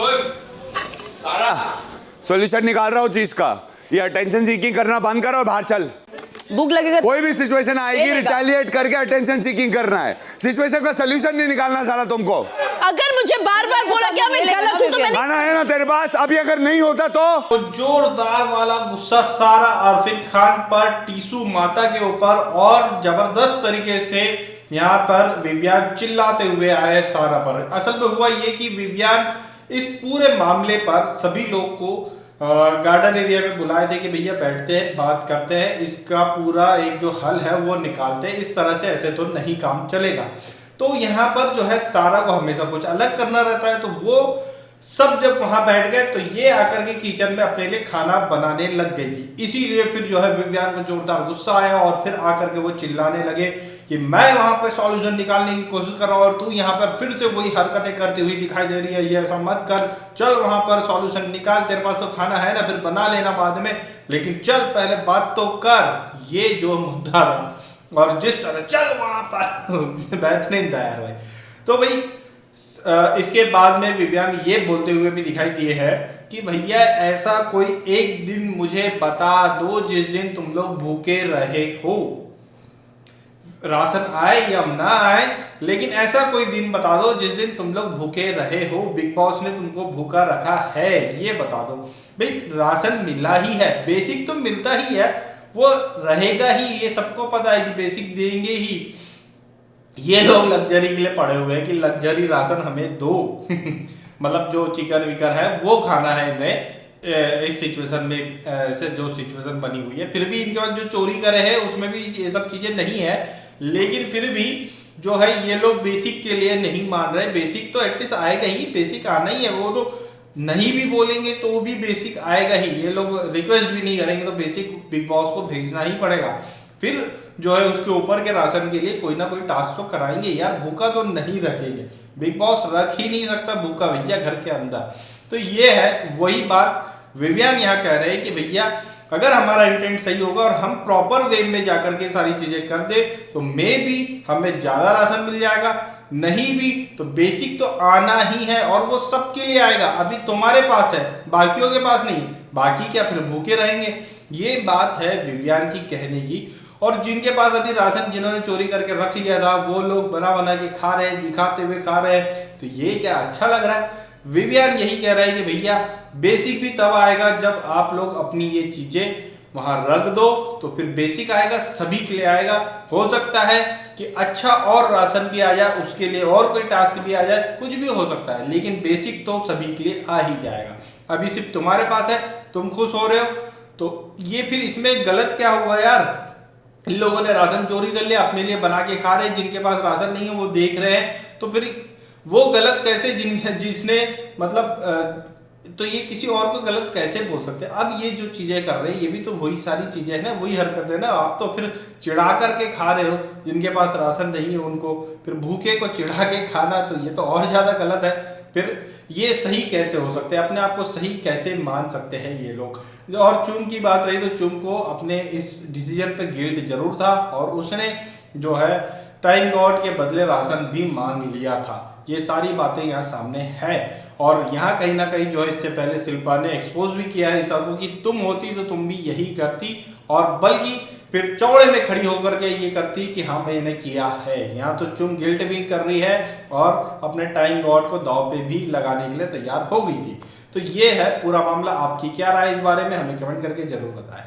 सारा सॉल्यूशन निकाल रहा हूँ चीज का। ये अटेंशन सीकिंग करना बंद करो और बाहर चल। भूख लगेगा कोई भी सिचुएशन आएगी रिटेलिएट करके अटेंशन सीकिंग करना है। सिचुएशन का सॉल्यूशन नहीं निकालना सारा तुमको। अगर मुझे बार बार बोला कि मैं गलत हूं तो मैंने खाना है ना तेरे पास, अभी अगर नहीं होता तो जोरदार वाला गुस्सा सारा अरफिन खान पर, टीसू माता के ऊपर, और जबरदस्त तरीके से यहाँ पर विवियान चिल्लाते हुए आए सारा पर। असल में हुआ ये कि विवियान इस पूरे मामले पर सभी लोग को गार्डन एरिया में बुलाए थे कि भैया बैठते हैं, बात करते हैं, इसका पूरा एक जो हल है वो निकालते हैं। इस तरह से ऐसे तो नहीं काम चलेगा। तो यहाँ पर जो है सारा को हमेशा कुछ अलग करना रहता है। तो वो सब जब वहां बैठ गए तो ये आकर के किचन में अपने लिए खाना बनाने लग गई थी। इसीलिए फिर जो है विवियान को जोरदार गुस्सा आया और फिर आकर के वो चिल्लाने लगे कि मैं वहां पे सॉल्यूशन निकालने की कोशिश कर रहा हूं और तू यहाँ पर फिर से वही हरकतें करती हुई दिखाई दे रही है। ये ऐसा मत कर, चल वहां पर सॉल्यूशन निकाल, तेरे पास तो खाना है ना, फिर बना लेना बाद में, लेकिन चल पहले बात तो कर। ये जो मुद्दा था और जिस तरह चल वहां पर बेहतरीन था यार भाई। तो भाई इसके बाद में विवियान ये बोलते हुए भी दिखाई दिए है कि भैया ऐसा कोई एक दिन मुझे बता दो जिस दिन तुम लोग भूखे रहे हो, राशन आए या ना आए, लेकिन ऐसा कोई दिन बता दो जिस दिन तुम लोग भूखे रहे हो, बिग बॉस ने तुमको भूखा रखा है, ये बता दो। भाई राशन मिला ही है, बेसिक तो मिलता ही है, वो रहेगा ही, ये सबको पता है कि बेसिक देंगे ही। ये लोग लग्जरी के लिए पड़े हुए हैं कि लग्जरी राशन हमें दो मतलब जो चिकन विकन है वो खाना है इन्हें इस सिचुएशन में, ऐसे जो सिचुएशन बनी हुई है। फिर भी इनके पास जो चोरी करे हैं उसमें भी ये सब चीजें नहीं है, लेकिन फिर भी जो है ये लोग बेसिक के लिए नहीं मान रहे। बेसिक तो एटलीस्ट आएगा ही, बेसिक आना ही है, वो तो नहीं भी बोलेंगे तो भी बेसिक आएगा ही। ये लोग रिक्वेस्ट भी नहीं करेंगे तो बेसिक बिग बॉस को भेजना ही पड़ेगा। फिर जो है उसके ऊपर के राशन के लिए कोई ना कोई टास्क तो कराएंगे यार, भूखा तो नहीं रखेंगे, बिग बॉस रख ही नहीं सकता भूखा भैया घर के अंदर। तो ये है वही बात विवियान यहाँ कह रहे हैं कि भैया अगर हमारा इंटेंट सही होगा और हम प्रॉपर वे में जाकर के सारी चीजें कर दे तो मे भी हमें ज्यादा राशन मिल जाएगा, नहीं भी तो बेसिक तो आना ही है और वो सबके लिए आएगा। अभी तुम्हारे पास है, बाकियों के पास नहीं, बाकी क्या फिर भूखे रहेंगे। ये बात है विवियान की कहने की। और जिनके पास अभी राशन जिन्होंने चोरी करके रख लिया था वो लोग बना बना के खा रहे हैं, दिखाते हुए खा रहे हैं, तो ये क्या अच्छा लग रहा है। विवियान यही कह रहा है कि भैया बेसिक भी तब आएगा जब आप लोग अपनी ये चीजें वहां रख दो, तो फिर बेसिक आएगा, सभी के लिए आएगा। हो सकता है कि अच्छा और राशन भी आ जाए, उसके लिए और कोई टास्क भी आ जाए, कुछ भी हो सकता है, लेकिन बेसिक तो सभी के लिए आ ही जाएगा। अभी सिर्फ तुम्हारे पास है, तुम खुश हो रहे हो, तो ये फिर इसमें गलत क्या हुआ यार। इन लोगों ने राशन चोरी कर लिया, अपने लिए बना के खा रहे हैं, जिनके पास राशन नहीं है वो देख रहे हैं, तो फिर वो गलत कैसे, जिसने मतलब तो ये किसी और को गलत कैसे बोल सकते हैं। अब ये जो चीजें कर रहे हैं ये भी तो वही सारी चीजें हैं ना, वही हरकत है ना। आप तो फिर चिढ़ा करके खा रहे हो, जिनके पास राशन नहीं है उनको फिर भूखे को चिढ़ा के खाना, तो ये तो और ज्यादा गलत है। फिर ये सही कैसे हो सकते हैं, अपने आप को सही कैसे मान सकते हैं ये लोग। और चुम की बात रही तो चुम को अपने इस डिसीजन पे गिल्ट जरूर था और उसने जो है टाइम गॉड के बदले राशन भी मांग लिया था। ये सारी बातें यहाँ सामने है और यहाँ कहीं ना कहीं जो है इससे पहले शिल्पा ने एक्सपोज भी किया है सबको कि तुम होती तो तुम भी यही करती, और बल्कि फिर चौड़े में खड़ी होकर के ये करती कि हाँ मैंने किया है। यहाँ तो चुम गिल्ट भी कर रही है और अपने टाइम गॉड को दांव पे भी लगाने के लिए तैयार हो गई थी। तो ये है पूरा मामला। आपकी क्या राय इस बारे में हमें कमेंट करके जरूर बताएं।